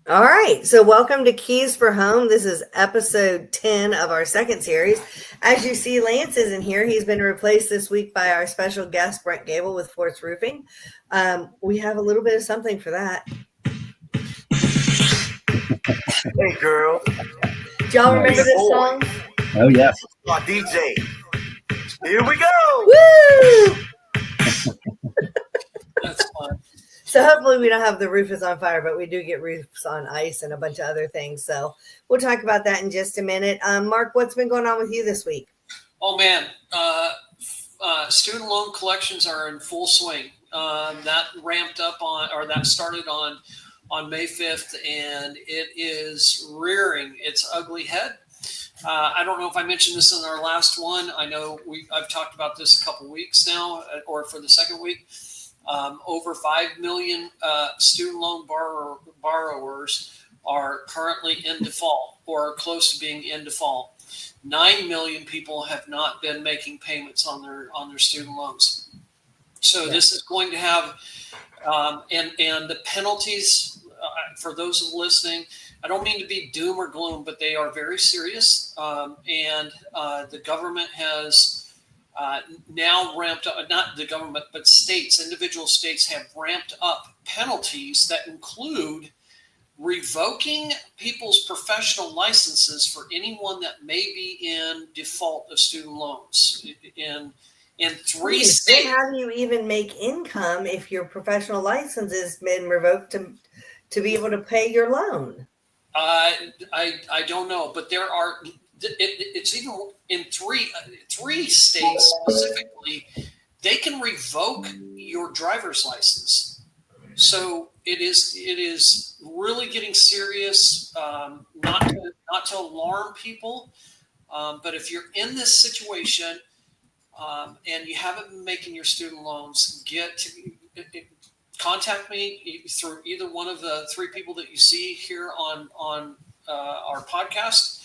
All right, so welcome to Keys for Home. This is episode 10 of our second series. As you see, Lance isn't here. He's been replaced this week by our special guest, Brent Gabele with Force Roofing. We have a little bit of something for that. Hey, girl. Do y'all remember this song? Oh, yeah. Our DJ. Here we go. Woo! That's fun. So hopefully we don't have the roof is on fire, but we do get roofs on ice and a bunch of other things. So we'll talk about that in just a minute. Mark, what's been going on with you this week? Oh, man. Student loan collections are in full swing. That ramped up that started on May 5th, and it is rearing its ugly head. I don't know if I mentioned this in our last one. I know I've talked about this a couple weeks now, or for the second week. Over 5 million student loan borrowers are currently in default or close to being in default. 9 million people have not been making payments on their student loans. So this is going to have, and the penalties for those listening, I don't mean to be doom or gloom, but they are very serious. And the government has now ramped up, not the government, but individual states have ramped up penalties that include revoking people's professional licenses for anyone that may be in default of student loans in 3 states. How do you even make income if your professional license has been revoked to be able to pay your loan? I don't know, but there are. It's even in three states specifically, they can revoke your driver's license. So it is really getting serious. Not to alarm people, but if you're in this situation and you haven't been making your student loans, contact me through either one of the 3 people that you see here on our podcast.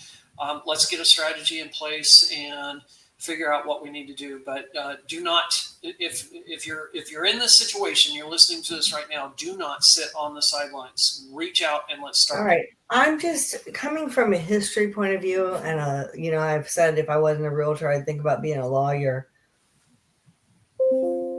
Let's get a strategy in place and figure out what we need to do. But do not, if you're in this situation, you're listening to this right now, do not sit on the sidelines. Reach out and let's start. All right. I'm just coming from a history point of view, and I've said if I wasn't a realtor, I'd think about being a lawyer.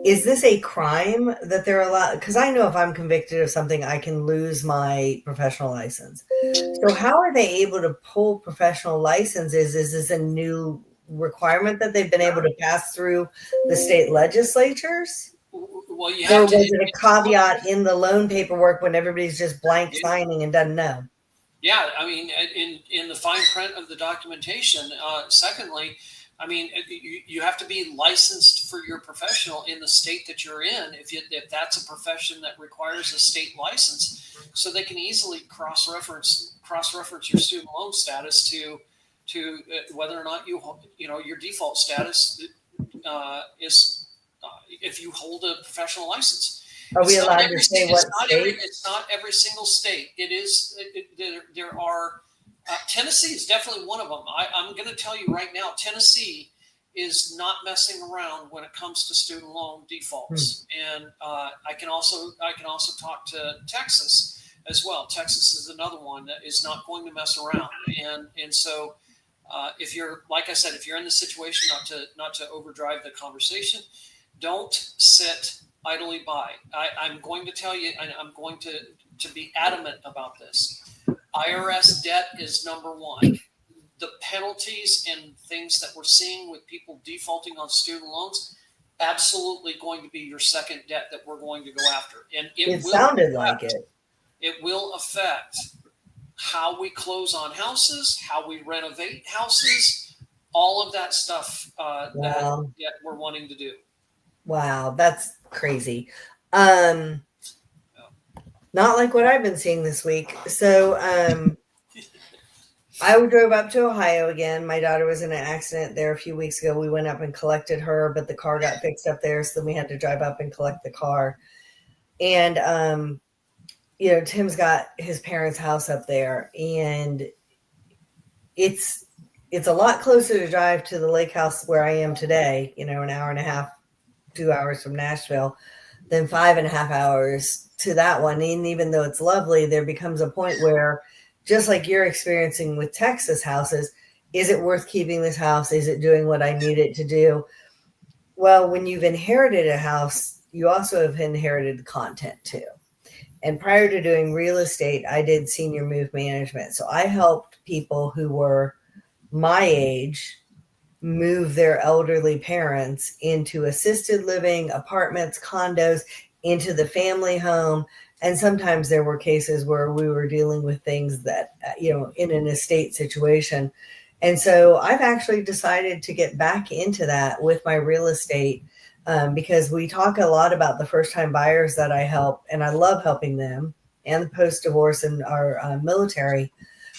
Is this a crime that they're allowed? Because I know if I'm convicted of something, I can lose my professional license. So how are they able to pull professional licenses? Is this a new requirement that they've been able to pass through the state legislatures? Well, you or have was to. it a caveat in the loan paperwork when everybody's just blank signing and doesn't know? Yeah, I mean, in the fine print of the documentation. Secondly, I mean, you have to be licensed for your professional in the state that you're in. If that's a profession that requires a state license, so they can easily cross-reference your student loan status to whether or not your default status is if you hold a professional license. Are we allowed to say what state? It's not every single state. It is. There are. Tennessee is definitely one of them. I'm going to tell you right now, Tennessee is not messing around when it comes to student loan defaults. And I can also talk to Texas as well. Texas is another one that is not going to mess around. And so if you're, like I said, if you're in the situation, not to overdrive the conversation, don't sit idly by. I'm going to tell you, and I'm going to be adamant about this. IRS debt is number one. The penalties and things that we're seeing with people defaulting on student loans, absolutely going to be your second debt that we're going to go after. And it sounded like it. It will affect how we close on houses, how we renovate houses, all of that stuff that we're wanting to do. Wow, that's crazy. Not like what I've been seeing this week. So I drove up to Ohio again. My daughter was in an accident there a few weeks ago. We went up and collected her, but the car got fixed up there. So then we had to drive up and collect the car. And, Tim's got his parents' house up there. And it's a lot closer to drive to the lake house where I am today, an hour and a half, 2 hours from Nashville, then 5.5 hours to that one. And even though it's lovely, there becomes a point where, just like you're experiencing with Texas houses, is it worth keeping this house? Is it doing what I need it to do? Well, when you've inherited a house, you also have inherited content too. And prior to doing real estate, I did senior move management. So I helped people who were my age move their elderly parents into assisted living, apartments, condos, into the family home. And sometimes there were cases where we were dealing with things that, in an estate situation. And so I've actually decided to get back into that with my real estate, because we talk a lot about the first time buyers that I help, and I love helping them, and the post divorce and our military.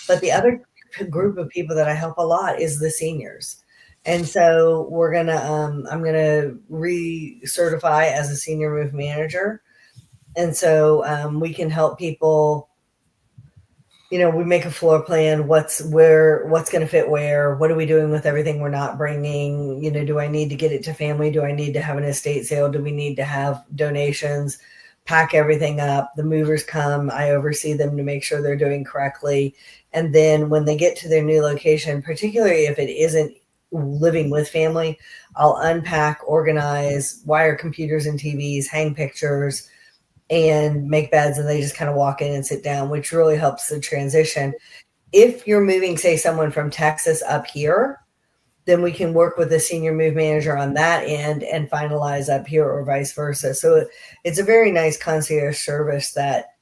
But the other group of people that I help a lot is the seniors. And so I'm gonna recertify as a senior move manager. And so we can help people. We make a floor plan. What's going to fit where? What are we doing with everything we're not bringing? Do I need to get it to family? Do I need to have an estate sale? Do we need to have donations? Pack everything up. The movers come. I oversee them to make sure they're doing correctly. And then when they get to their new location, particularly if it isn't living with family, I'll unpack, organize, wire computers and TVs, hang pictures, and make beds, and they just kind of walk in and sit down, which really helps the transition. If you're moving, say, someone from Texas up here, then we can work with the senior move manager on that end and finalize up here, or vice versa. So it's a very nice concierge service that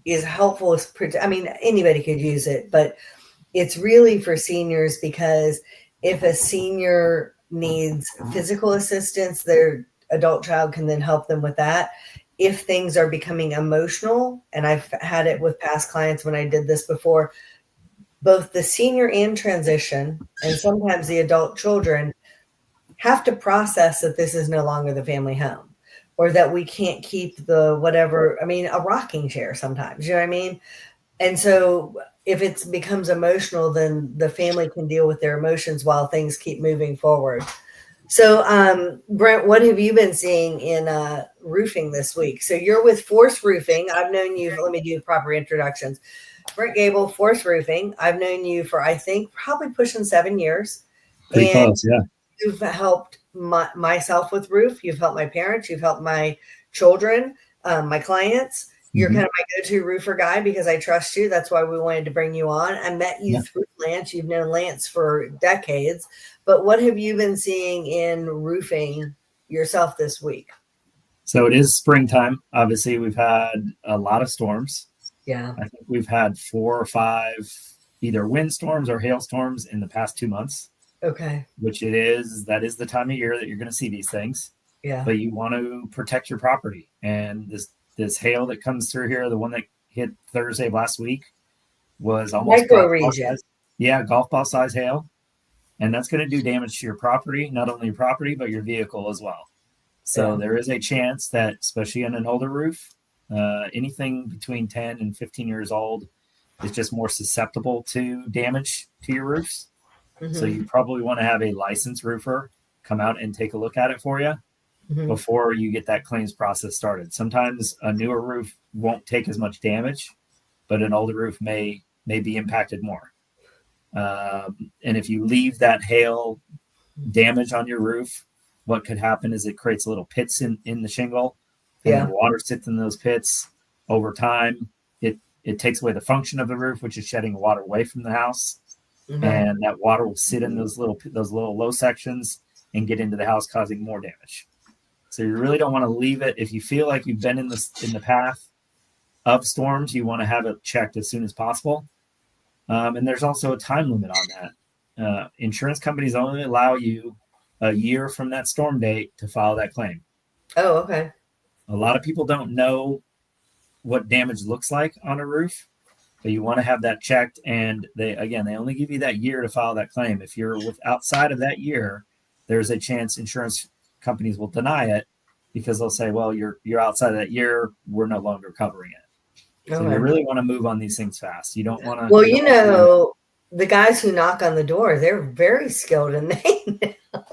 is helpful. I mean, anybody could use it, but it's really for seniors, because if a senior needs physical assistance, their adult child can then help them with that. If things are becoming emotional, and I've had it with past clients when I did this before, both the senior and transition, and sometimes the adult children, have to process that this is no longer the family home, or that we can't keep the whatever, a rocking chair sometimes, you know what I mean? And so if it becomes emotional, then the family can deal with their emotions while things keep moving forward. So, Brent, what have you been seeing in roofing this week? So you're with Force Roofing. I've known you. Let me do proper introductions. Brent Gabele, Force Roofing. I've known you for, I think, probably pushing 7 years. Pretty close, yeah. You've helped myself with roof. You've helped my parents. You've helped my children, my clients. You're kind of my go-to roofer guy because I trust you. That's why we wanted to bring you on. I met you through Lance. You've known Lance for decades. But what have you been seeing in roofing yourself this week? So it is springtime. Obviously, we've had a lot of storms. Yeah. I think we've had 4 or 5 either windstorms or hailstorms in the past 2 months. Okay. That is the time of year that you're going to see these things. Yeah. But you want to protect your property. And this hail that comes through here, the one that hit Thursday of last week, was almost golf ball size hail. And that's going to do damage to your property, not only your property, but your vehicle as well. So there is a chance that, especially on an older roof, anything between 10 and 15 years old is just more susceptible to damage to your roofs. Mm-hmm. So you probably want to have a licensed roofer come out and take a look at it for you before you get that claims process started. Sometimes a newer roof won't take as much damage, but an older roof may be impacted more. And if you leave that hail damage on your roof, what could happen is it creates little pits in the shingle, and the water sits in those pits. Over time, it takes away the function of the roof, which is shedding water away from the house, and that water will sit in those little low sections and get into the house, causing more damage. So you really don't want to leave it. If you feel like you've been in the path of storms, you want to have it checked as soon as possible. And there's also a time limit on that. Insurance companies only allow you a year from that storm date to file that claim. Oh, okay. A lot of people don't know what damage looks like on a roof, but you want to have that checked. And they only give you that year to file that claim. If you're outside of that year, there's a chance insurance companies will deny it because they'll say, well, you're outside of that year. We're no longer covering it. So you really want to move on these things fast. You don't want to. Well, the guys who knock on the door, they're very skilled, and they know.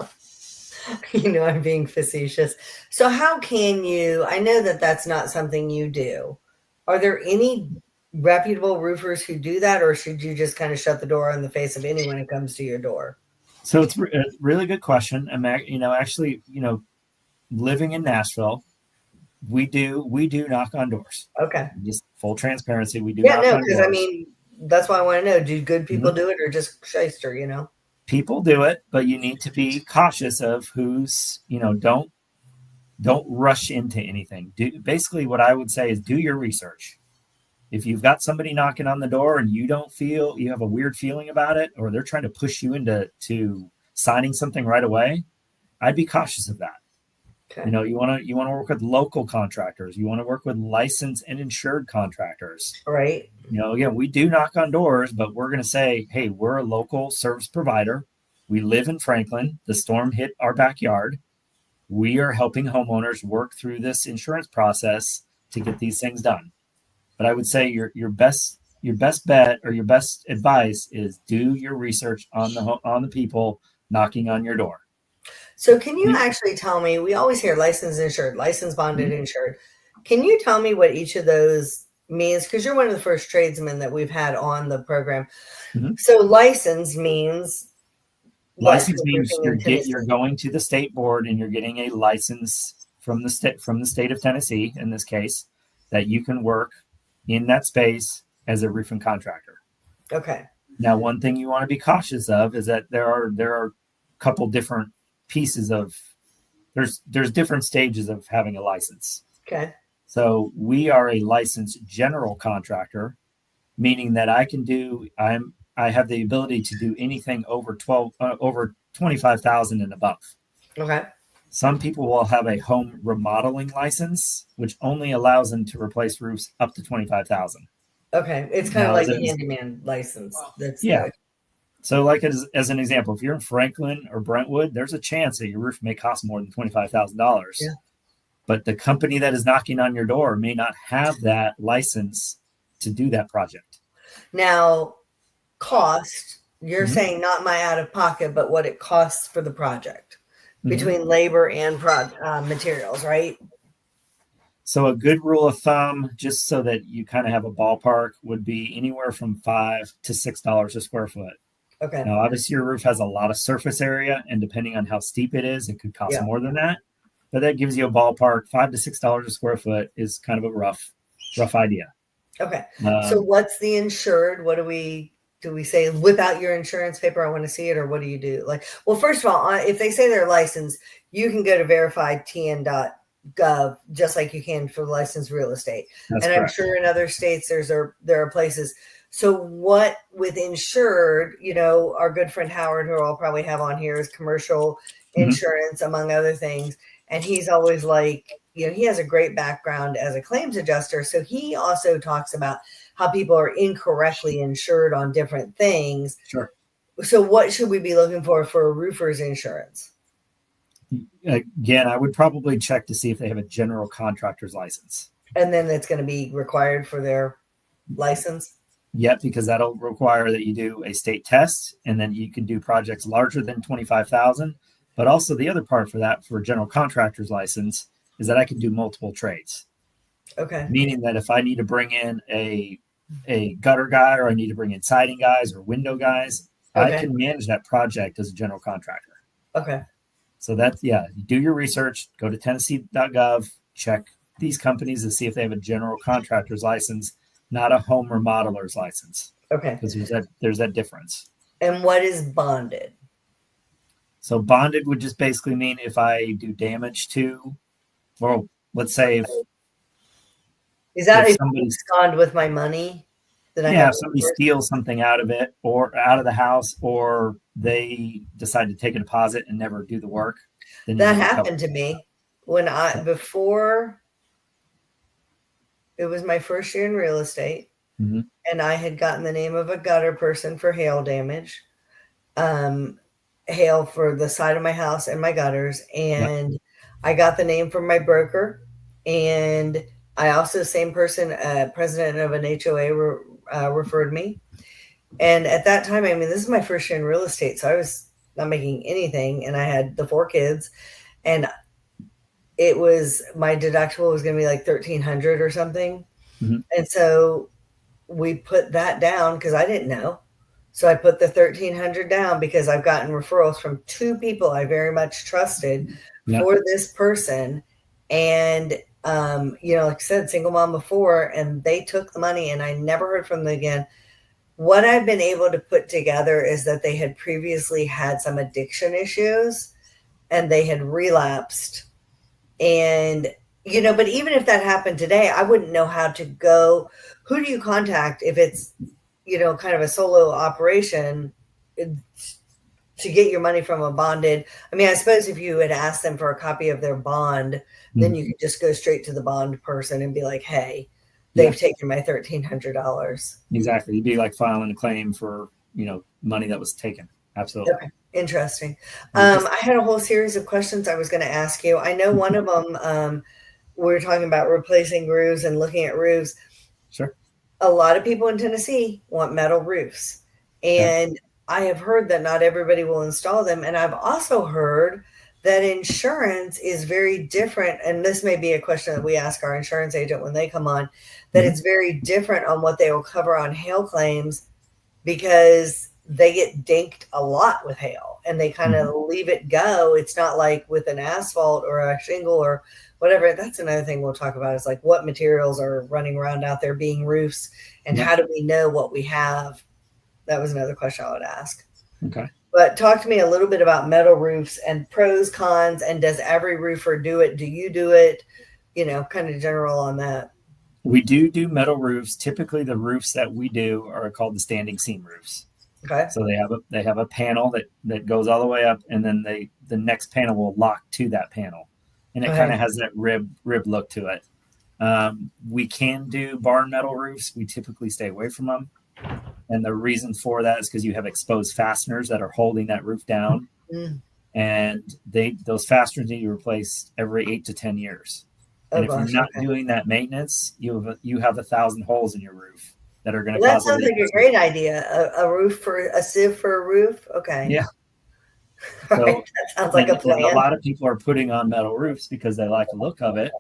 I'm being facetious. So how can you, I know that that's not something you do. Are there any reputable roofers who do that, or should you just kind of shut the door in the face of anyone who comes to your door? So it's a really good question. Actually, living in Nashville, we do knock on doors. Okay. Just full transparency, we do Yeah, knock no, on because doors. that's why I want to know, do good people Mhm. do it or just shyster, People do it, but you need to be cautious of who's, don't rush into anything. Basically what I would say is do your research. If you've got somebody knocking on the door and you don't feel you have a weird feeling about it, or they're trying to push you into signing something right away, I'd be cautious of that. Okay. You want to work with local contractors. You want to work with licensed and insured contractors. Right. Again, we do knock on doors, but we're going to say, hey, we're a local service provider. We live in Franklin. The storm hit our backyard. We are helping homeowners work through this insurance process to get these things done. But I would say your best bet or your best advice is do your research on the people knocking on your door. So can you actually tell me, we always hear licensed insured, licensed bonded Mhm. insured. Can you tell me what each of those means? Because you're one of the first tradesmen that we've had on the program. Mhm. So license means what License for means roofing in you're Tennessee? going to the state board and you're getting a license from the state of Tennessee in this case, that you can work in that space as a roofing contractor. Okay. Now, one thing you want to be cautious of is that there are a couple different pieces of there's different stages of having a license. Okay. So we are a licensed general contractor, meaning that I have the ability to do anything over 25,000 and above. Okay. Some people will have a home remodeling license, which only allows them to replace roofs up to 25,000. Okay. It's kind of Now, like a handyman license. That's yeah. good. So, like as an example, if you're in Franklin or Brentwood, there's a chance that your roof may cost more than $25,000. Yeah. But the company that is knocking on your door may not have that license to do that project. Now, cost, you're Mhm. saying not my out of pocket, but what it costs for the project Mhm. between labor and materials, right? So a good rule of thumb, just so that you kind of have a ballpark, would be anywhere from $5 to $6 a square foot. Okay. Now, obviously, your roof has a lot of surface area, and depending on how steep it is, it could cost Yeah. more than that. But that gives you a ballpark. $5 to $6 a square foot is kind of a rough idea. Okay. So what's the insured? What do we say? Whip out your insurance paper. I want to see it. Or what do you do? Like, well, first of all, if they say they're licensed, you can go to verifiedtn.gov just like you can for licensed real estate. That's And correct. I'm sure in other states there are places. So what with insured, our good friend Howard, who I'll probably have on here, is commercial insurance, among other things. And he's always like, he has a great background as a claims adjuster. So he also talks about how people are incorrectly insured on different things. Sure. So what should we be looking for a roofer's insurance? Again, I would probably check to see if they have a general contractor's license. And then it's going to be required for their license? Yep, because that'll require that you do a state test, and then you can do projects larger than 25,000. But also the other part for that, for a general contractor's license, is that I can do multiple trades. Okay. Meaning that if I need to bring in a gutter guy, or I need to bring in siding guys or window guys, Okay. I can manage that project as a general contractor. Okay. So that's, you do your research, go to Tennessee.gov, check these companies to see if they have a general contractor's license, not a home remodeler's license. Okay. Because there's that difference. And what is bonded? So bonded would just basically mean if I do damage to, well, let's say Is that if somebody abscond with my money? If somebody steals something out of it or out of the house, or they decide to take a deposit and never do the work. Then that happened to me when before it was my first year in real estate. Mm-hmm. And I had gotten the name of a gutter person for hail damage, hail for the side of my house and my gutters. And I got the name from my broker. And I also, same person, president of an HOA referred me. And at that time, this is my first year in real estate. So I was not making anything. And I had the 4 kids, and it was, my deductible was going to be like $1,300 or something. Mm-hmm. And so we put that down because I didn't know. So I put the $1,300 down because I've gotten referrals from 2 people I very much trusted for this person. And, like I said, single mom before, and they took the money and I never heard from them again. What I've been able to put together is that they had previously had some addiction issues and they had relapsed. And, but even if that happened today, I wouldn't know how to go. Who do you contact if it's, kind of a solo operation to get your money from a bonded? I mean, I suppose if you had asked them for a copy of their bond, then you could just go straight to the bond person and be like, hey, they've taken my $1,300. Exactly. You'd be like filing a claim for, money that was taken. Absolutely. Okay. Interesting. I had a whole series of questions I was going to ask you. I know one of them, we were talking about replacing roofs and looking at roofs. Sure. A lot of people in Tennessee want metal roofs. And I have heard that not everybody will install them. And I've also heard that insurance is very different. And this may be a question that we ask our insurance agent when they come on, that it's very different on what they will cover on hail claims, because they get dinked a lot with hail and they kind of leave it go. It's not like with an asphalt or a shingle or whatever. That's another thing we'll talk about, is like what materials are running around out there being roofs, and how do we know what we have? That was another question I would ask. Okay. But talk to me a little bit about metal roofs and pros, cons, and does every roofer do it? Do you do it? Kind of general on that. We do metal roofs. Typically the roofs that we do are called the standing seam roofs. Okay. So they have a panel that goes all the way up, and then the next panel will lock to that panel, and it kind of has that rib look to it. We can do barn metal roofs. We typically stay away from them, and the reason for that is because you have exposed fasteners that are holding that roof down, and those fasteners need to be replaced every 8 to 10 years. And if you're not doing that maintenance, you have 1,000 holes in your roof that are going to cause. That sounds like a great idea. A roof for a sieve for a roof. Okay. Yeah. So, right. That sounds like a plan. A lot of people are putting on metal roofs because they like the look of it,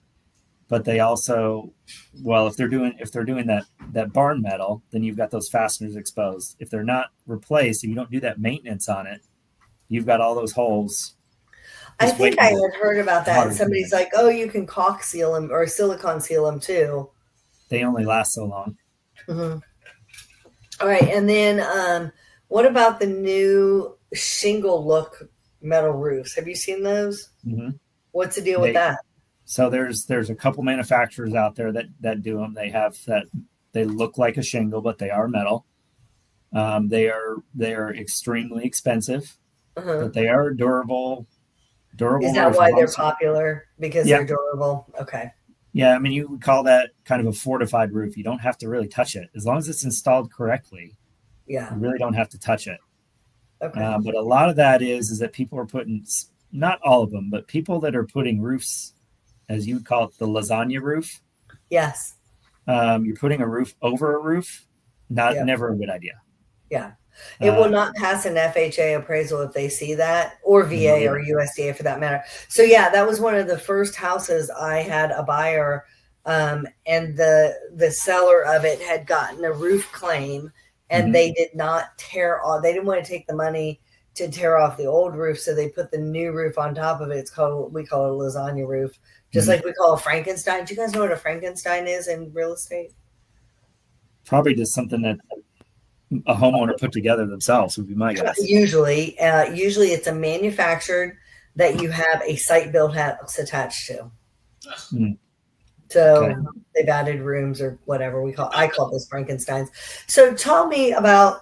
but they also, if they're doing that barn metal, then you've got those fasteners exposed. If they're not replaced, if you don't do that maintenance on it, you've got all those holes. I think I had heard about that. And somebody's like, oh, you can caulk seal them or silicone seal them too. They only last so long. Mm-hmm. All right. And then what about the new shingle look metal roofs? Have you seen those? Mm-hmm. What's the deal with that? So there's a couple manufacturers out there that do them. They have that. They look like a shingle, but they are metal. They are extremely expensive, but they are durable. Is that why they're popular? Because they're durable? Okay. Yeah, I mean, you would call that kind of a fortified roof. You don't have to really touch it. As long as it's installed correctly, you really don't have to touch it. Okay. But a lot of that is that people are putting, not all of them, but people that are putting roofs, as you would call it, the lasagna roof. Yes. You're putting a roof over a roof. Never a good idea. Yeah. It will not pass an FHA appraisal if they see that, or VA or USDA for that matter. So that was one of the first houses I had a buyer, and the seller of it had gotten a roof claim, and they did not tear off. They didn't want to take the money to tear off the old roof, so they put the new roof on top of it. We call it a lasagna roof, just like we call a Frankenstein. Do you guys know what a Frankenstein is in real estate? Probably just something that a homeowner put together themselves would be my guess. Usually it's a manufactured that you have a site built house attached to. So they've added rooms or whatever I call those Frankensteins. So tell me about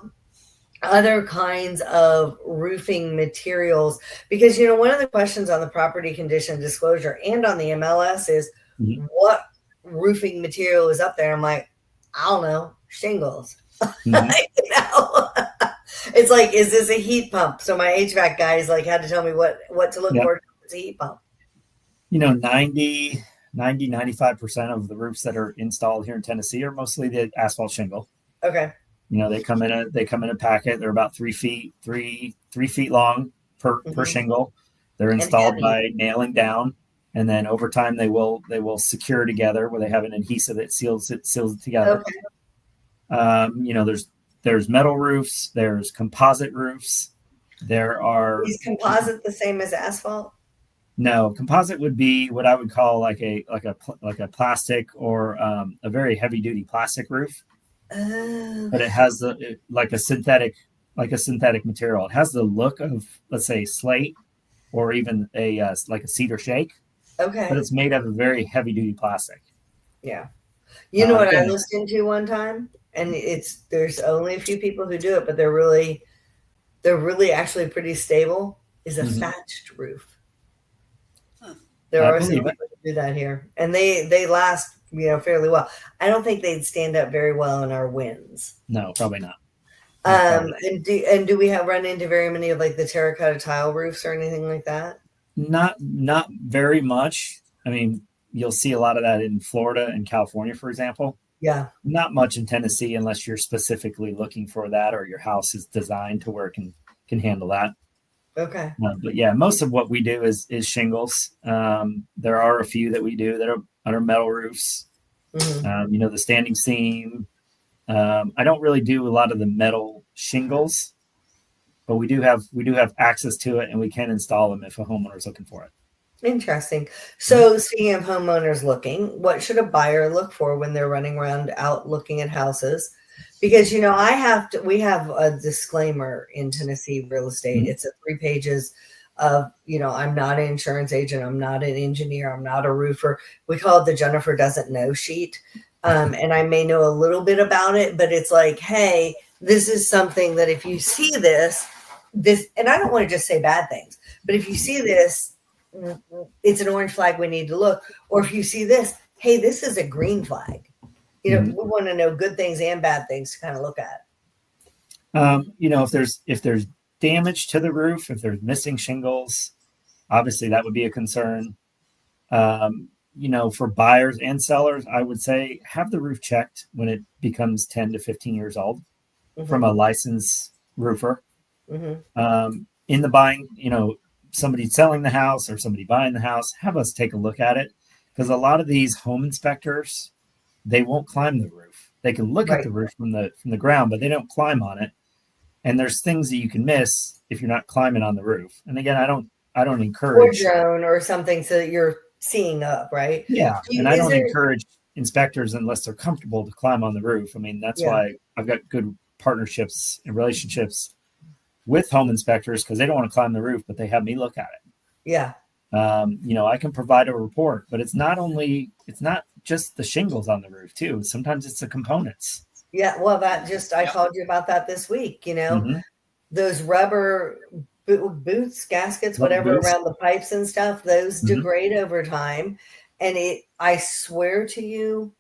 other kinds of roofing materials, because one of the questions on the property condition disclosure and on the MLS is what roofing material is up there. I'm like, I don't know, shingles. It's like, is this a heat pump? So my HVAC guys had to tell me what to look for. It's a heat pump. 95% of the roofs that are installed here in Tennessee are mostly the asphalt shingle. Okay. They come in a packet. They're about 3 feet long. per shingle. They're And installed heavy. by nailing down, and then over time they will secure together where they have an adhesive that seals it together. Okay. There's metal roofs, there's composite roofs. There are Is composite the same as asphalt? No, composite would be what I would call like a plastic or a very heavy duty plastic roof, Oh. but it has like a synthetic material. It has the look of, let's say, slate or even like a cedar shake, Okay. but it's made of a very heavy duty plastic. Yeah. You know what I Again, listened to one time, and there's only a few people who do it, but they're really actually pretty stable. Is a thatched roof. There are some people who do that here, and they last fairly well. I don't think they'd stand up very well in our winds. No, probably not. And do we have run into very many of like the terracotta tile roofs or anything like that? Not very much. I mean, you'll see a lot of that in Florida and California, for example. Yeah. Not much in Tennessee unless you're specifically looking for that or your house is designed to where it can handle that. Okay. But yeah, most of what we do is shingles. There are a few that we do that are metal roofs. The standing seam. I don't really do a lot of the metal shingles, but we do have access to it, and we can install them if a homeowner is looking for it. Interesting. So speaking of homeowners looking, what should a buyer look for when they're running around out looking at houses? Because, we have a disclaimer in Tennessee real estate. It's 3 pages of, I'm not an insurance agent. I'm not an engineer. I'm not a roofer. We call it the Jennifer doesn't know sheet. And I may know a little bit about it, but it's like, hey, this is something that if you see this, and I don't want to just say bad things, but if you see this, it's an orange flag. We need to look. Or if you see this, hey, this is a green flag. We want to know good things and bad things to kind of look at. If there's damage to the roof, if there's missing shingles, obviously that would be a concern. For buyers and sellers, I would say have the roof checked when it becomes 10 to 15 years old from a licensed roofer. In the buying, somebody selling the house or somebody buying the house, have us take a look at it, because a lot of these home inspectors, they won't climb the roof. They can look at the roof from the ground, but they don't climb on it. And there's things that you can miss if you're not climbing on the roof. And again, I don't encourage or drone or something so that you're seeing up, right? Yeah, and I don't encourage inspectors unless they're comfortable to climb on the roof. I mean, that's why I've got good partnerships and relationships with home inspectors, because they don't want to climb the roof, but they have me look at it. Yeah. I can provide a report, but it's not just the shingles on the roof too. Sometimes it's the components. Yeah. Well, I called you about that this week, those rubber boots, gaskets, whatever around the pipes and stuff, those degrade over time. And I swear to you,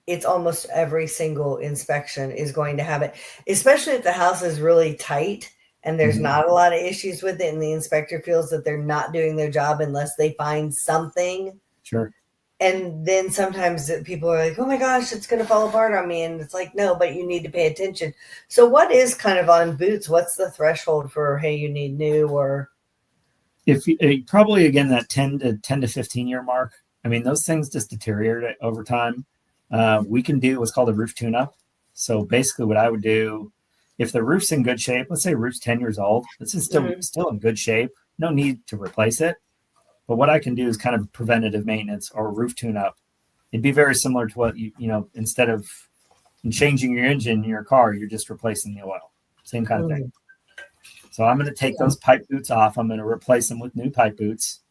it's almost every single inspection is going to have it, especially if the house is really tight and there's not a lot of issues with it, and the inspector feels that they're not doing their job unless they find something. Sure. And then sometimes people are like, oh my gosh, it's going to fall apart on me. And it's like, no, but you need to pay attention. So what is kind of on boots? What's the threshold for, hey, you need new? Or if you, probably, again, that 10 to 15 year mark. I mean, those things just deteriorate over time. We can do what's called a roof tune-up. So basically what I would do, if the roof's in good shape, let's say roof's 10 years old, this is still in good shape. No need to replace it. But what I can do is kind of preventative maintenance or roof tune-up. It'd be very similar to what instead of changing your engine in your car, you're just replacing the oil. Same kind of thing. So I'm going to take those pipe boots off. I'm going to replace them with new pipe boots.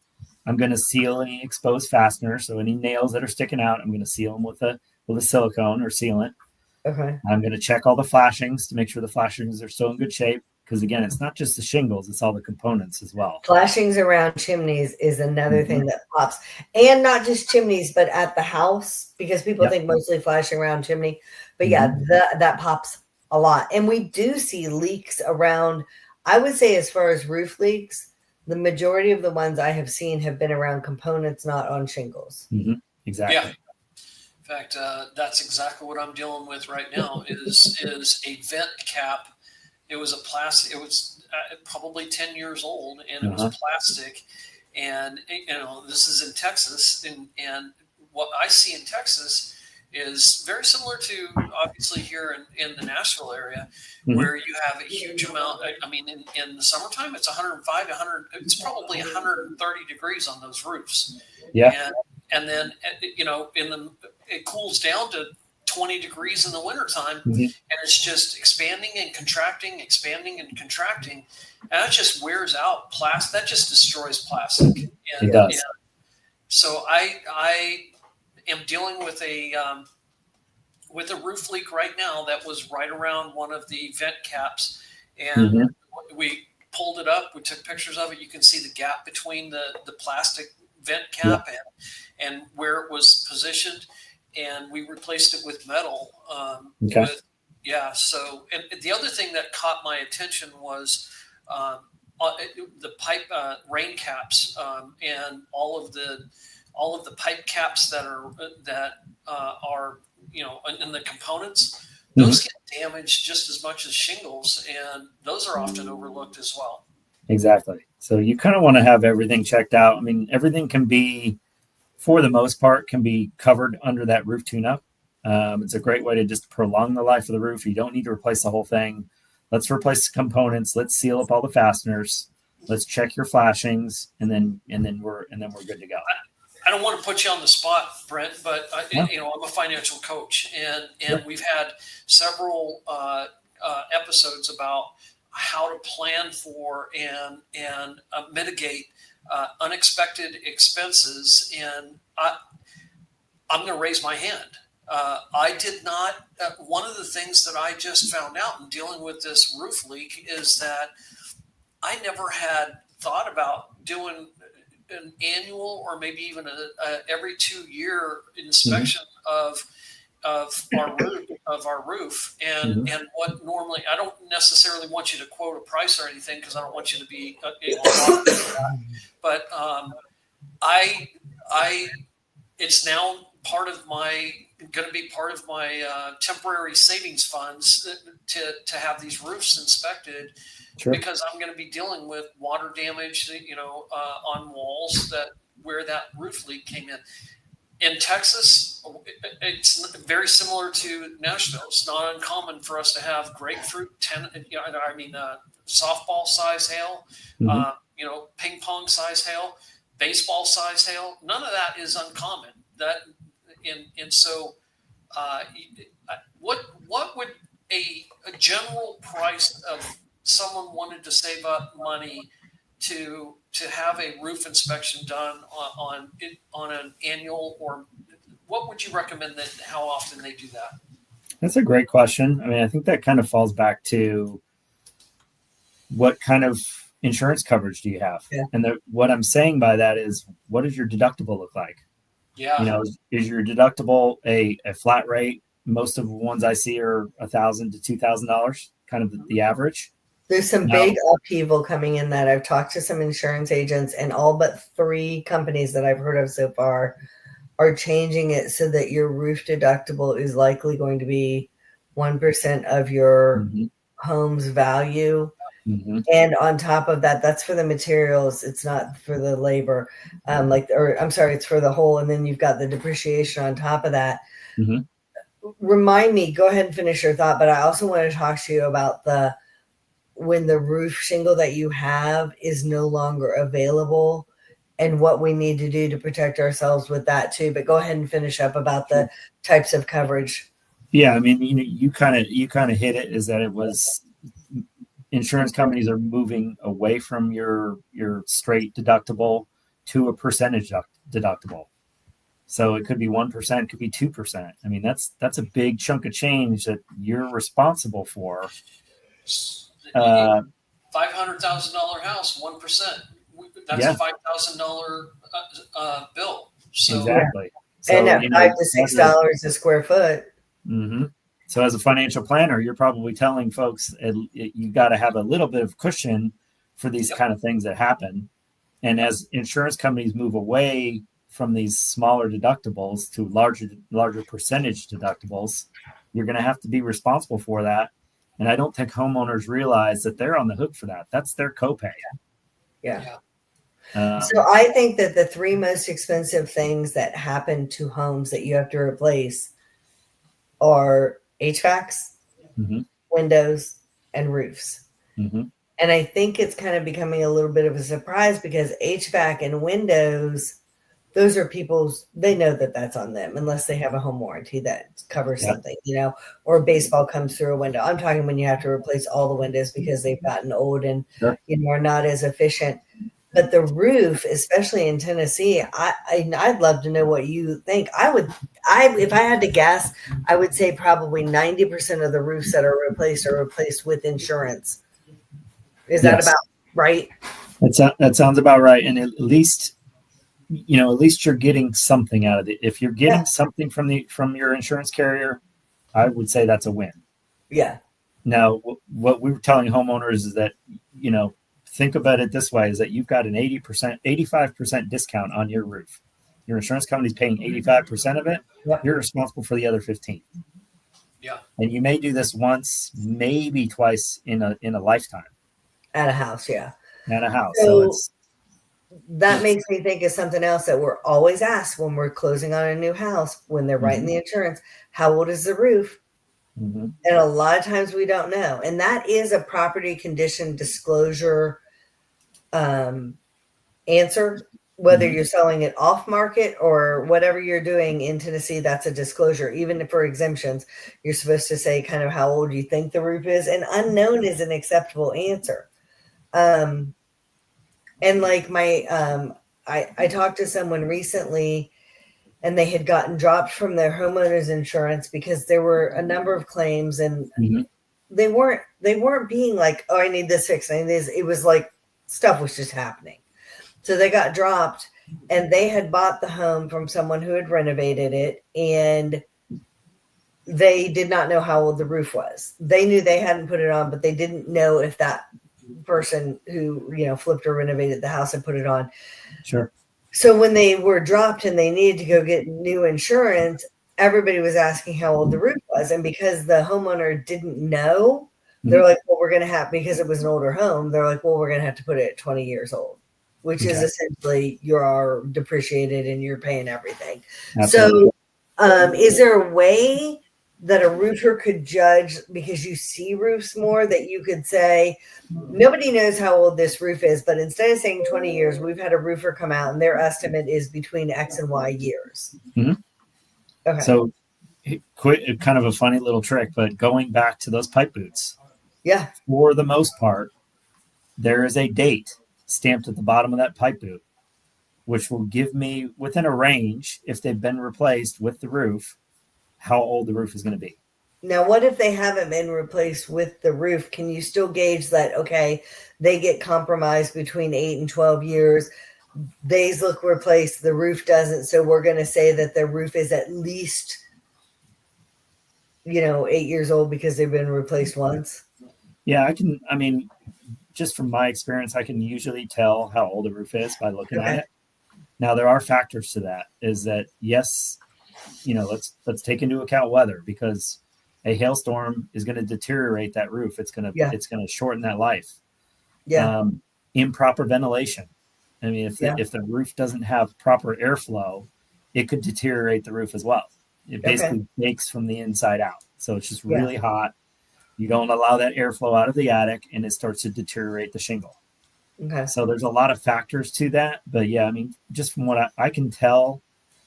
I'm going to seal any exposed fasteners. So any nails that are sticking out, I'm going to seal them with a silicone or sealant. Okay. I'm going to check all the flashings to make sure the flashings are still in good shape. Because again, it's not just the shingles, it's all the components as well. Flashings around chimneys is another thing that pops. And not just chimneys, but at the house, because people think mostly flashing around chimney. But that pops a lot. And we do see leaks around, I would say as far as roof leaks, the majority of the ones I have seen have been around components, not on shingles. Exactly. Yeah. In fact, that's exactly what I'm dealing with right now is a vent cap It was a plastic. It was probably 10 years old, and it was plastic. And this is in Texas, and what I see in Texas is very similar to obviously here in the Nashville area, where you have a huge amount. I mean, in the summertime, it's 105, 100. It's probably 130 degrees on those roofs. Yeah. And then it cools down to 20 degrees in the wintertime, and it's just expanding and contracting, and that just wears out plastic. That just destroys plastic. It does. So I am dealing with a roof leak right now that was right around one of the vent caps, and we pulled it up. We took pictures of it. You can see the gap between the plastic vent cap and where it was positioned, and we replaced it with metal. So, and the other thing that caught my attention was the pipe rain caps, and all of the pipe caps that are in the components. Those get damaged just as much as shingles, and those are often overlooked as well. Exactly. So you kind of want to have everything checked out. I mean, everything can be, for the most part, can be covered under that roof tune-up. It's a great way to just prolong the life of the roof. You don't need to replace the whole thing. Let's replace the components. Let's seal up all the fasteners. Let's check your flashings, and then we're good to go. I don't want to put you on the spot, Brent, but I'm a financial coach, and we've had several episodes about how to plan for and mitigate unexpected expenses. And I'm going to raise my hand. I did not. One of the things that I just found out in dealing with this roof leak is that I never had thought about doing an annual or maybe even a every 2-year inspection of our roof, and what normally, I don't necessarily want you to quote a price or anything, because I don't want you to be but it's now going to be part of my temporary savings funds to have these roofs inspected. Sure. Because I'm going to be dealing with water damage, on walls where that roof leak came in. In Texas, it's very similar to Nashville. It's not uncommon for us to have grapefruit, softball size hail, ping pong size hail, baseball size hail. None of that is uncommon. What would a general price of someone wanted to save up money to have a roof inspection done on an annual, or what would you recommend that how often they do that? That's a great question. I mean, I think that kind of falls back to what kind of insurance coverage do you have? Yeah. And what I'm saying by that is, what does your deductible look like? Yeah. Is your deductible a flat rate? Most of the ones I see are $1,000 to $2,000, kind of the average. There's some big upheaval coming in that. I've talked to some insurance agents, and all but 3 companies that I've heard of so far are changing it so that your roof deductible is likely going to be 1% of your home's value. And on top of that, that's for the materials. It's not for the labor. It's for the whole. And then you've got the depreciation on top of that. Remind me, go ahead and finish your thought. But I also want to talk to you about when the roof shingle that you have is no longer available, and what we need to do to protect ourselves with that too. But go ahead and finish up about the types of coverage. Yeah, I mean, you kind of hit it. Is that it was insurance companies are moving away from your straight deductible to a percentage deductible. So it could be 1%, could be 2%. I mean, that's a big chunk of change that you're responsible for. $500,000 house, 1%. That's a $5,000 bill. So, exactly. So, and at $5 to $6 a square foot. So as a financial planner, you're probably telling folks you got to have a little bit of cushion for these kind of things that happen. And as insurance companies move away from these smaller deductibles to larger percentage deductibles, you're going to have to be responsible for that. And I don't think homeowners realize that they're on the hook for that. That's their copay. Yeah. Yeah. So I think that the three most expensive things that happen to homes that you have to replace are HVACs, Mhm. windows, and roofs. Mhm. And I think it's kind of becoming a little bit of a surprise because HVAC and windows, those are people's, they know that that's on them unless they have a home warranty that covers Yeah. something, or a baseball comes through a window. I'm talking when you have to replace all the windows because they've gotten old and, Sure. are not as efficient. But the roof, especially in Tennessee, I'd love to know what you think. If I had to guess, I would say probably 90% of the roofs that are replaced with insurance. Is that Yes. about right? That sounds about right. And at least you're getting something out of it. If you're getting something from your insurance carrier, I would say that's a win. Yeah. Now, what we were telling homeowners is that, think about it this way, is that you've got an 80%, 85% discount on your roof. Your insurance company's paying 85% of it. Yep. You're responsible for the other 15. Yeah. And you may do this once, maybe twice in a lifetime. At a house, yeah. At a house. So that makes me think of something else that we're always asked when we're closing on a new house, when they're writing the insurance. How old is the roof? Mm-hmm. And a lot of times we don't know. And that is a property condition disclosure answer, whether you're selling it off market or whatever you're doing in Tennessee, that's a disclosure. Even for exemptions, you're supposed to say kind of how old you think the roof is, and unknown is an acceptable answer. And like I talked to someone recently and they had gotten dropped from their homeowner's insurance because there were a number of claims and they weren't being like, oh, I need this fixed. I need this. It was like stuff was just happening. So they got dropped and they had bought the home from someone who had renovated it and they did not know how old the roof was. They knew they hadn't put it on, but they didn't know if that person who, flipped or renovated the house and put it on. Sure. So when they were dropped and they needed to go get new insurance, everybody was asking how old the roof was. And because the homeowner didn't know, they're like, well, we're going to have, because it was an older home, they're like, well, we're going to have to put it at 20 years old, which is essentially you're depreciated and you're paying everything. Absolutely. So is there a way that a roofer could judge, because you see roofs more, that you could say, nobody knows how old this roof is, but instead of saying 20 years, we've had a roofer come out and their estimate is between X and Y years. Okay. So kind of a funny little trick, but going back to those pipe boots. Yeah. For the most part, there is a date stamped at the bottom of that pipe boot, which will give me within a range, if they've been replaced with the roof, how old the roof is going to be. Now, what if they haven't been replaced with the roof? Can you still gauge that, okay, they get compromised between 8 and 12 years, these look replaced, the roof doesn't, so we're going to say that the roof is at least, 8 years old because they've been replaced once? Yeah, just from my experience, I can usually tell how old a roof is by looking at it. Now, there are factors to that, is that, yes, let's take into account weather, because a hailstorm is going to deteriorate that roof. It's going to shorten that life. Yeah. Improper ventilation. I mean, if the roof doesn't have proper airflow, it could deteriorate the roof as well. It basically bakes from the inside out. So it's just really hot. You don't allow that airflow out of the attic and it starts to deteriorate the shingle. Okay. So there's a lot of factors to that. But yeah, just from what I can tell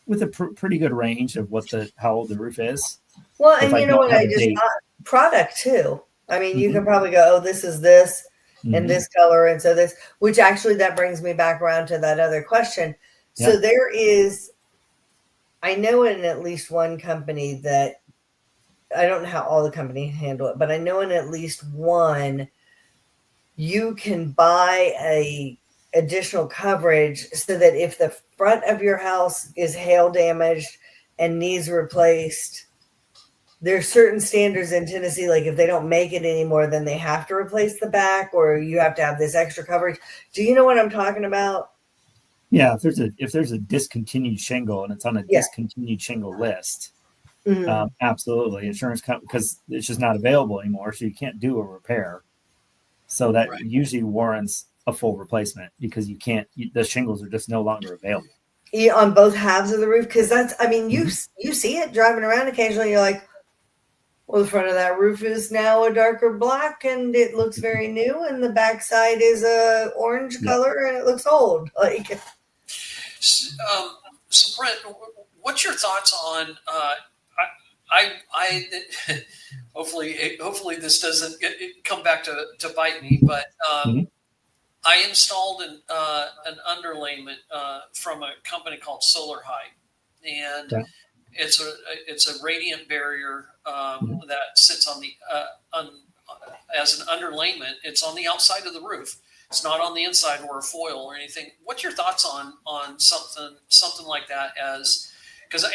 with a pretty good range of how old the roof is. Well, and you know what, I just thought product too. You can probably go, oh, this is this and this color. And so this, which actually that brings me back around to that other question. So there is, I know in at least one company that, I don't know how all the companies handle it, but I know in at least one, you can buy a additional coverage so that if the front of your house is hail damaged and needs replaced, there's certain standards in Tennessee, like if they don't make it anymore, then they have to replace the back, or you have to have this extra coverage. Do you know what I'm talking about? Yeah, if there's a discontinued shingle and it's on a discontinued shingle list, Mhm. Absolutely, insurance because it's just not available anymore, so you can't do a repair. So that Right. usually warrants a full replacement because you can't. The shingles are just no longer available. Yeah, on both halves of the roof, because that's, I mean, Mhm. you see it driving around occasionally. You're like, well, the front of that roof is now a darker black, and it looks very new, and the backside is a orange Yeah. color, and it looks old. Like, So Brent, what's your thoughts on? I hopefully this doesn't come back to bite me, but Mhm. I installed an underlayment from a company called Solar Height, and Yeah. it's a radiant barrier Mhm. that sits on the as an underlayment. It's on the outside of the roof. It's not on the inside or a foil or anything. What's your thoughts on something like that? As because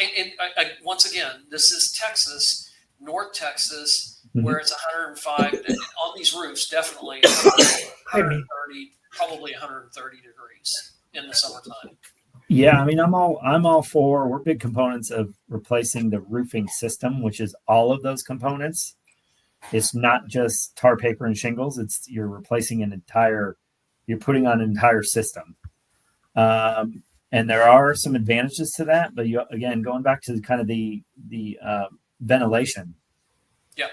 once again, this is Texas, North Texas, where Mhm. it's 105 on these roofs. Definitely 130, probably 130 degrees in the summertime. Yeah, I mean, I'm all for. We're big components of replacing the roofing system, which is all of those components. It's not just tar paper and shingles. It's you're replacing an entire. You're putting on an entire system. And there are some advantages to that, but you again going back to kind of the ventilation. Yeah.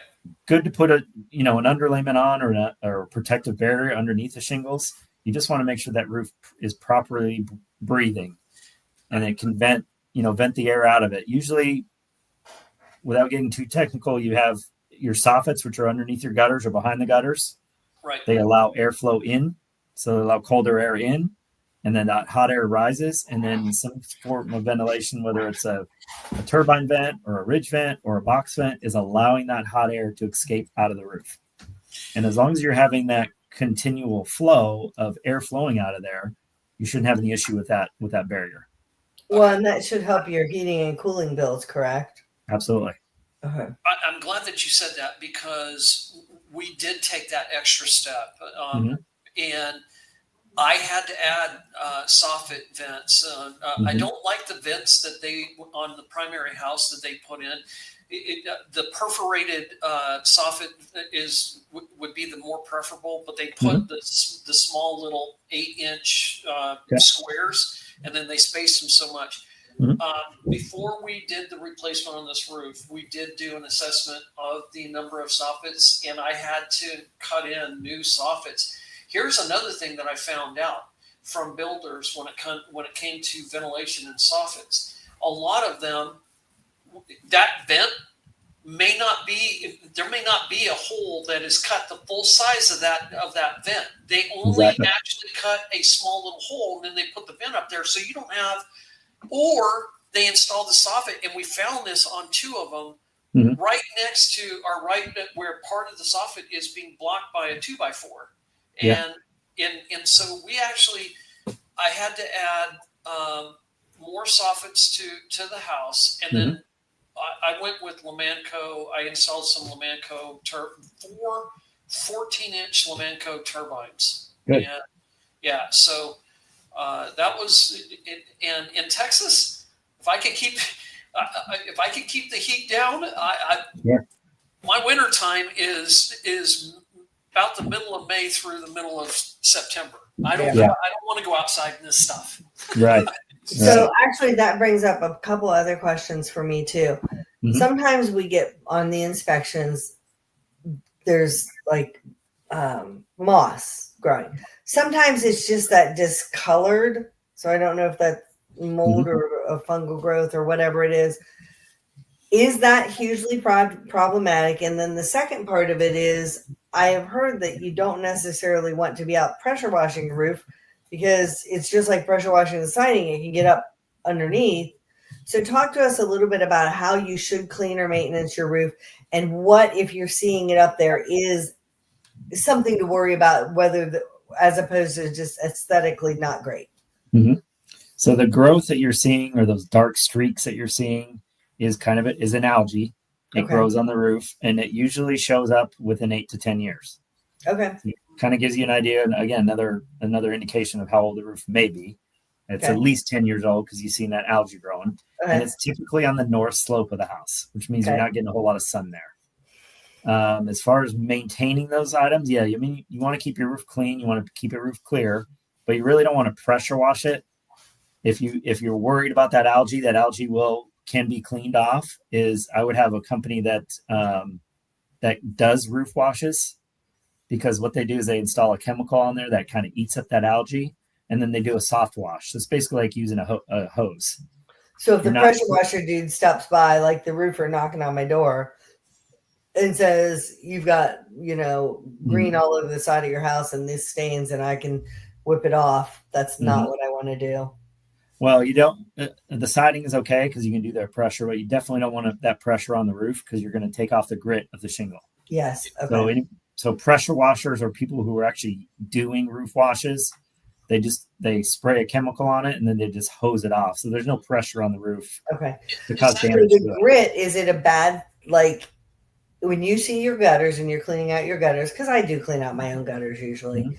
Good to put an underlayment on or a protective barrier underneath the shingles. You just want to make sure that roof is properly breathing, and it can vent the air out of it. Usually, without getting too technical, you have your soffits, which are underneath your gutters or behind the gutters. Right. They allow airflow in, so they allow colder air in, and then that hot air rises, and then some form of ventilation, whether it's a turbine vent or a ridge vent or a box vent, is allowing that hot air to escape out of the roof. And as long as you're having that continual flow of air flowing out of there, you shouldn't have any issue with that barrier. well, and that should help your heating and cooling bills, correct? Absolutely. Uh-huh. I'm glad that you said that because we did take that extra step, Mm-hmm. and I had to add soffit vents. I Mm-hmm. don't like the vents that they on the primary house that they put in. The perforated soffit would be the more preferable, but they put Mm-hmm. the small little 8-inch Okay. squares, and then they spaced them so much. Mhm. Before we did the replacement on this roof, we did do an assessment of the number of soffits, and I had to cut in new soffits. Here's another thing that I found out from builders when it came to ventilation and soffits. A lot of them, that vent may not be there may not be a hole that is cut the full size of that vent. They only Exactly. actually cut a small little hole and then they put the vent up there, so you don't have. Or they installed the soffit, and we found this on 2 of them, Mhm. right next to our where part of the soffit is being blocked by a 2x4, Yeah. and so I had to add more soffits to the house, and Mhm. then I went with Lamanco. I installed some Lamanco 14-inch Lamanco turbines. Good. And yeah, so that was and in Texas. If I could keep the heat down, Yeah. my winter time is about the middle of May through the middle of September. I don't want to go outside in this stuff. Right. So actually, that brings up a couple other questions for me too. Mhm. Sometimes we get on the inspections, there's like moss growing. Sometimes it's just that discolored. So I don't know if that's mold or a fungal growth or whatever it is. Is that hugely problematic? And then the second part of it is I have heard that you don't necessarily want to be out pressure washing the roof because it's just like pressure washing the siding. It can get up underneath. So talk to us a little bit about how you should clean or maintenance your roof and what, if you're seeing it up there, is something to worry about, as opposed to just aesthetically not great. Mm-hmm. So the growth that you're seeing, or those dark streaks that you're seeing, is is an algae. It grows on the roof, and it usually shows up within 8 to 10 years. Okay. It kind of gives you an idea, and again, another indication of how old the roof may be. It's at least 10 years old because you've seen that algae growing. Okay. And it's typically on the north slope of the house, which means you're not getting a whole lot of sun there. As far as maintaining those items, I mean, you want to keep your roof clean. You want to keep your roof clear, but you really don't want to pressure wash it. If you're worried about that algae can be cleaned off. I would have a company that does roof washes, because what they do is they install a chemical on there that kind of eats up that algae, and then they do a soft wash. So it's basically like using a hose. So if the pressure washer dude stops by, like the roofer knocking on my door, and says, you've got, green all over the side of your house and this stains and I can whip it off, that's not what I want to do. Well, you don't, the siding is okay because you can do that pressure, but you definitely don't want that pressure on the roof because you're going to take off the grit of the shingle. Yes. Okay. So pressure washers are people who are actually doing roof washes. They spray a chemical on it and then they just hose it off. So there's no pressure on the roof. Okay. To cause damage. So the grit, is it a bad, like, when you see your gutters and you're cleaning out your gutters, because I do clean out my own gutters usually,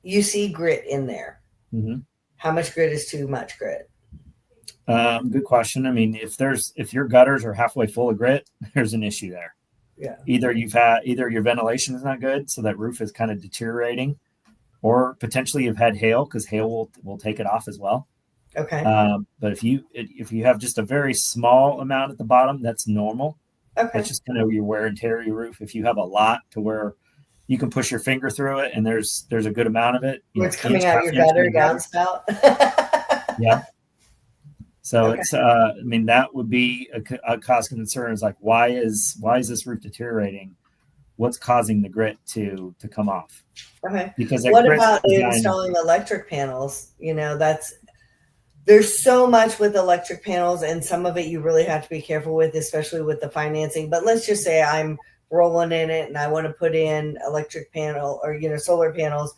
you see grit in there. How much grit is too much grit? Good question. I mean, if your gutters are halfway full of grit, there's an issue there. Yeah. Either your ventilation is not good, so that roof is kind of deteriorating, or potentially you've had hail, because hail will take it off as well. Okay. But if you have just a very small amount at the bottom, that's normal. Okay. That's just kind of your wear and tear of your roof. If you have a lot to where you can push your finger through it and there's a good amount of it. It's coming out your gutter downspout. Yeah. So it's I mean, that would be a cause of concern, is like, why is this roof deteriorating? What's causing the grit to come off? Okay. Because what about installing electric panels? There's so much with electric panels, and some of it you really have to be careful with, especially with the financing. But let's just say I'm rolling in it and I want to put in electric panel or, solar panels.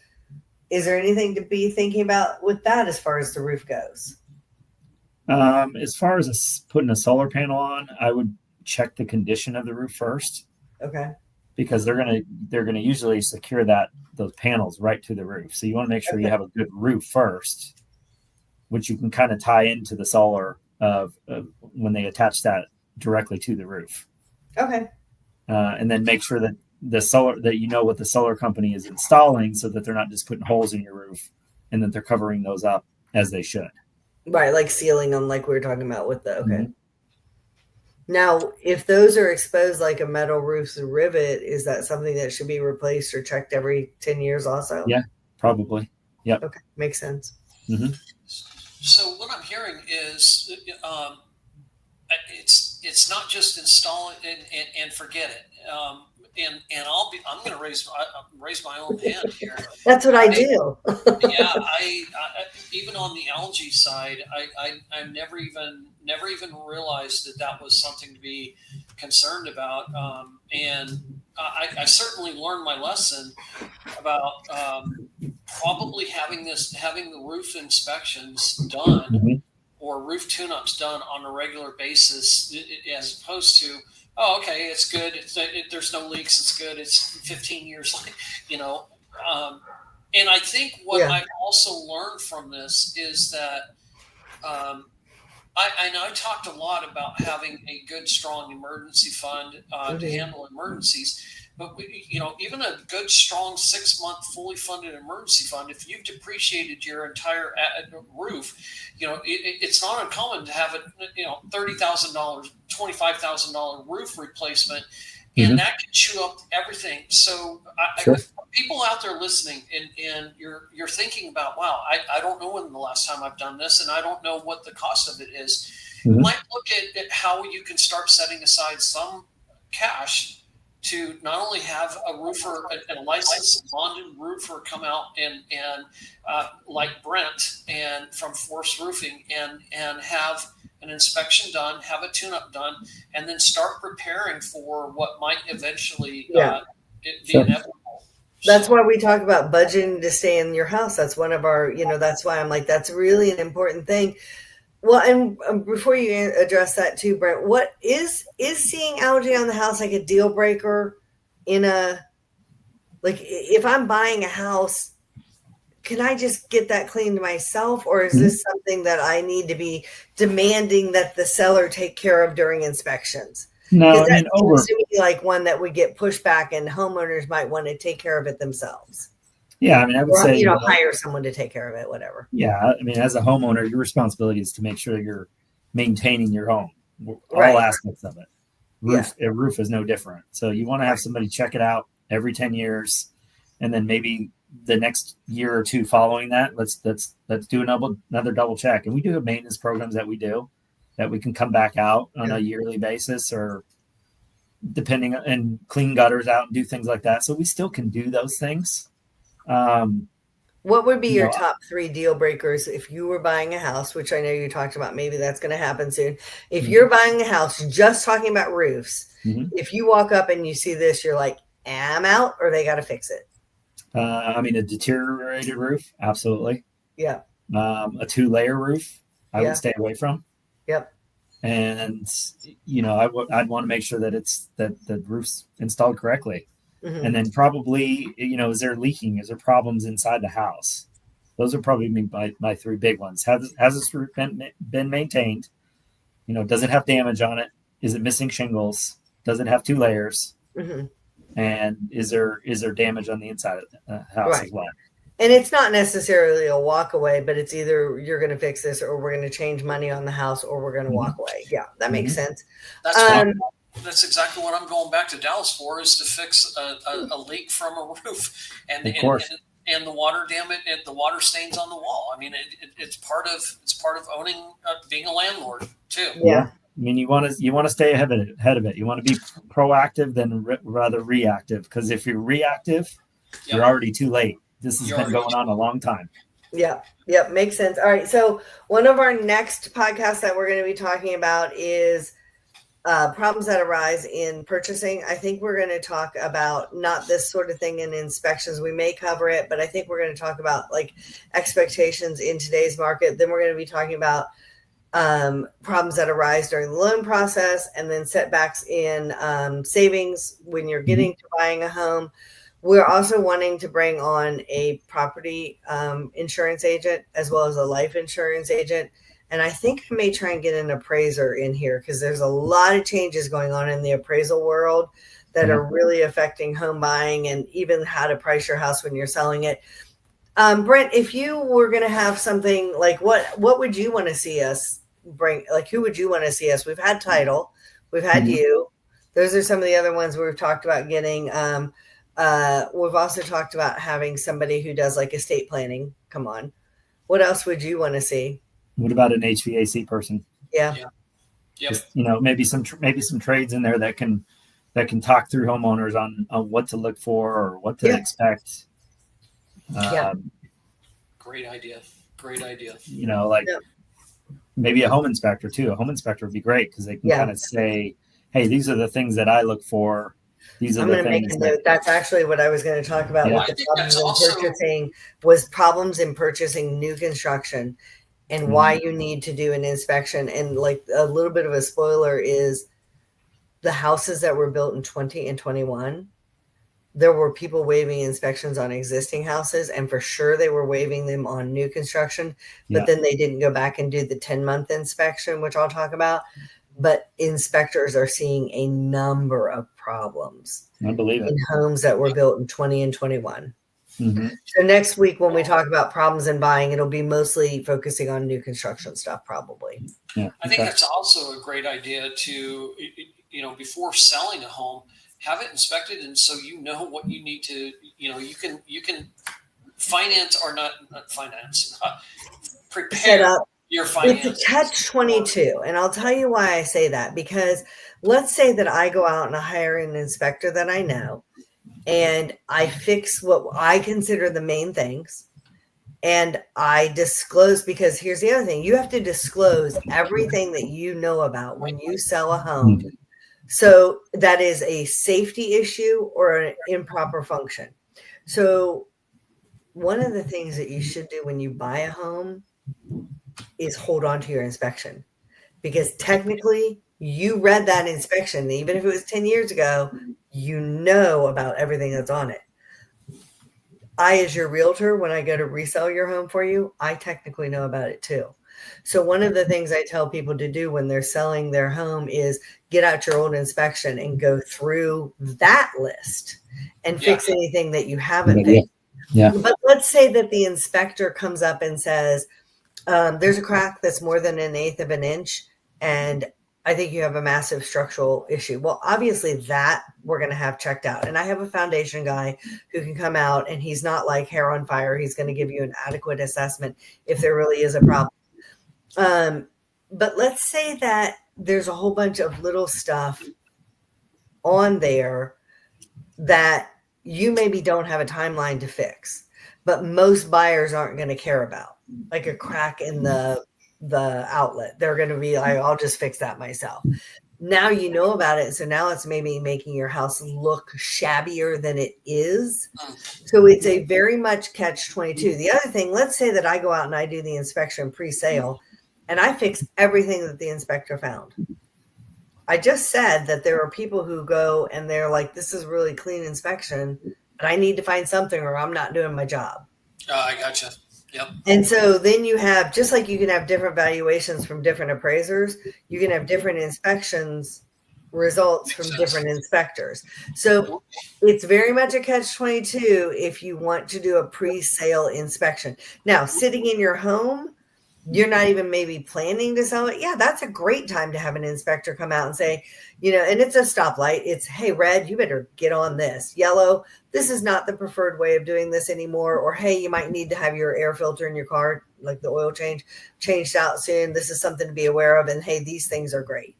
Is there anything to be thinking about with that as far as the roof goes? As far as putting a solar panel on, I would check the condition of the roof first. Okay. Because they're gonna usually secure those panels right to the roof. So you want to make sure you have a good roof first, which you can kind of tie into the solar of when they attach that directly to the roof. Okay. And then make sure that what the solar company is installing, so that they're not just putting holes in your roof and that they're covering those up as they should. Right, like sealing them, like we were talking about with the Now, if those are exposed like a metal roof's rivet, is that something that should be replaced or checked every 10 years also? Yeah, probably. Yep. Okay, makes sense. So what I'm hearing is it's not just install it and forget it. And I'm going to raise my own hand here. That's what I do. I even on the algae side, I never even realized that was something to be concerned about. And I certainly learned my lesson about probably having the roof inspections done or roof tune-ups done on a regular basis, as opposed to, oh, okay, it's good. There's no leaks. It's good. It's 15 years, and I think what I've also learned from this is that I talked a lot about having a good, strong emergency fund to handle emergencies. But even a good, strong 6-month fully funded emergency fund, if you've depreciated your entire roof, it's not uncommon to have $30,000, $25,000 roof replacement, and that can chew up everything. So people out there listening, and you're thinking about, wow, I don't know when the last time I've done this, and I don't know what the cost of it is. You might look at how you can start setting aside some cash to not only have a roofer, a licensed bonded roofer come out and like Brent and from Force Roofing and have an inspection done, have a tune-up done, and then start preparing for what might eventually be inevitable. That's why we talk about budgeting to stay in your house. That's one of our, that's why I'm like, that's really an important thing. Well, and before you address that too, Brent, what is seeing algae on the house like a deal breaker if I'm buying a house can I just get that cleaned myself? Or is Mhm. this something that I need to be demanding that the seller take care of during inspections? No, Because I that mean, seems to me like one that would get pushback and homeowners might want to take care of it themselves. yeah, I mean, I would Or, say, you know, hire someone to take care of it, whatever. yeah, I mean, as a homeowner, your responsibility is to make sure you're maintaining your home, all Right. aspects of it. Yeah. A roof is no different. So you want to have somebody check it out every 10 years, and then maybe the next year or two following that, let's do another double check. And we do have maintenance programs that we do that we can come back out on a yearly basis, or depending, and clean gutters out and do things like that. So we still can do those things. What would be You your know, top 3 deal breakers if you were buying a house, which I know you talked about, maybe that's going to happen soon. If you're buying a house, just talking about roofs, if you walk up and you see this, you're like, I'm out, or they got to fix it. I mean, a deteriorated roof, absolutely. Yeah. A 2-layer roof, I would stay away from. Yep. And I'd want to make sure that the roof's installed correctly. And then probably, is there leaking? Is there problems inside the house? Those are probably my 3 big ones. Has this roof been maintained? Does it have damage on it? Is it missing shingles? Does it have 2 layers? And is there damage on the inside of the house as well? And it's not necessarily a walk away, but it's either you're going to fix this, or we're going to change money on the house, or we're going to walk away. Yeah, that makes sense. That's exactly what I'm going back to Dallas for, is to fix a leak from a roof, and the water damage, and the water stains on the wall. I mean, it's part of owning, being a landlord too. Yeah. I mean, you want to stay ahead of it. You want to be proactive than rather reactive, because if you're reactive, you're already too late. This has been going on a long time. Yeah. Yep. Makes sense. All right. So one of our next podcasts that we're going to be talking about is problems that arise in purchasing. I think we're going to talk about not this sort of thing in inspections. We may cover it, but I think we're going to talk about like expectations in today's market. Then we're going to be talking about problems that arise during the loan process, and then setbacks in savings when you're getting to buying a home. We're also wanting to bring on a property insurance agent as well as a life insurance agent. And I think I may try and get an appraiser in here, because there's a lot of changes going on in the appraisal world that are really affecting home buying and even how to price your house when you're selling it. Brent, if you were going to have something like what would you want to see us bring? Like, who would you want to see us? We've had title, we've had you. Those are some of the other ones we've talked about getting. We've also talked about having somebody who does like estate planning. Come on. What else would you want to see? What about an HVAC person? Yeah. Just, maybe some trades in there that can talk through homeowners on what to look for or what to expect. Great idea. Maybe a home inspector too. A home inspector would be great, because they can kind of say, hey, these are the things that I look for. These are the things. That's actually what I was going to talk about with the problems in purchasing, was problems in purchasing new construction, and why you need to do an inspection. And like a little bit of a spoiler is the houses that were built in 20 and 21, there were people waiving inspections on existing houses, and for sure they were waiving them on new construction, but then they didn't go back and do the 10-month inspection, which I'll talk about. But inspectors are seeing a number of problems I believe it. in homes that were built in 20 and 21. So next week, when we talk about problems in buying, it'll be mostly focusing on new construction stuff, probably. I think that's also a great idea to, before selling a home, have it inspected, and so what you need to, you can finance or not finance, prepare your finance. It's a catch-22, and I'll tell you why I say that. Because let's say that I go out and I hire an inspector that I know, and I fix what I consider the main things, and I disclose, because here's the other thing: you have to disclose everything that you know about when you sell a home. So that is a safety issue or an improper function. So one of the things that you should do when you buy a home is hold on to your inspection, because technically you read that inspection. Even if it was 10 years ago, you know about everything that's on it. as your realtor, when I go to resell your home for you, I technically know about it too. So one of the things I tell people to do when they're selling their home is get out your old inspection and go through that list and fix anything that you haven't fixed. Yeah. But let's say that the inspector comes up and says, there's a crack that's more than 1/8 of an inch, and I think you have a massive structural issue. Well, obviously that we're going to have checked out. And I have a foundation guy who can come out, and he's not like hair on fire. He's going to give you an adequate assessment if there really is a problem. But let's say that there's a whole bunch of little stuff on there that you maybe don't have a timeline to fix, but most buyers aren't going to care about, like a crack in the outlet. They're going to be like, I'll just fix that myself. Now you know about it. So now it's maybe making your house look shabbier than it is. So it's a very much catch-22. The other thing, let's say that I go out and I do the inspection pre-sale and I fix everything that the inspector found. I just said that there are people who go and they're like, this is really clean inspection, but I need to find something or I'm not doing my job. I gotcha. Yep. And so then you have, just like you can have different valuations from different appraisers, you can have different inspections results from different inspectors. So it's very much a catch-22 if you want to do a pre-sale inspection. Now, sitting in your home, you're not even maybe planning to sell it. Yeah, that's a great time to have an inspector come out and say, and it's a stoplight. It's, hey, red, you better get on this. Yellow, this is not the preferred way of doing this anymore. Or, hey, you might need to have your air filter in your car, like the oil changed out soon. This is something to be aware of. And, hey, these things are great.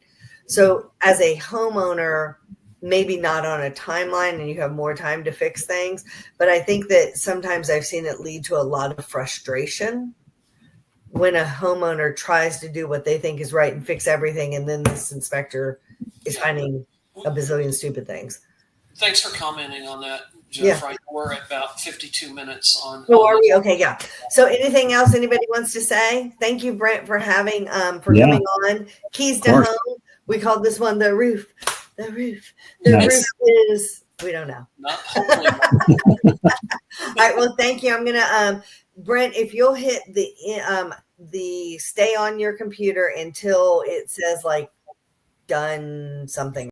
So as a homeowner, maybe not on a timeline and you have more time to fix things. But I think that sometimes I've seen it lead to a lot of frustration when a homeowner tries to do what they think is right and fix everything, and then this inspector is finding a bazillion stupid things. Thanks for commenting on that, Jeff. Yeah. Right, we're at about 52 minutes on. Oh, are we? Okay, yeah. So anything else anybody wants to say? Thank you, Brent, for having coming on. Keys to home. We called this one the roof. The roof. The roof is, we don't know. All right, well, thank you. I'm gonna Brent, if you'll hit the stay on your computer until it says like done something.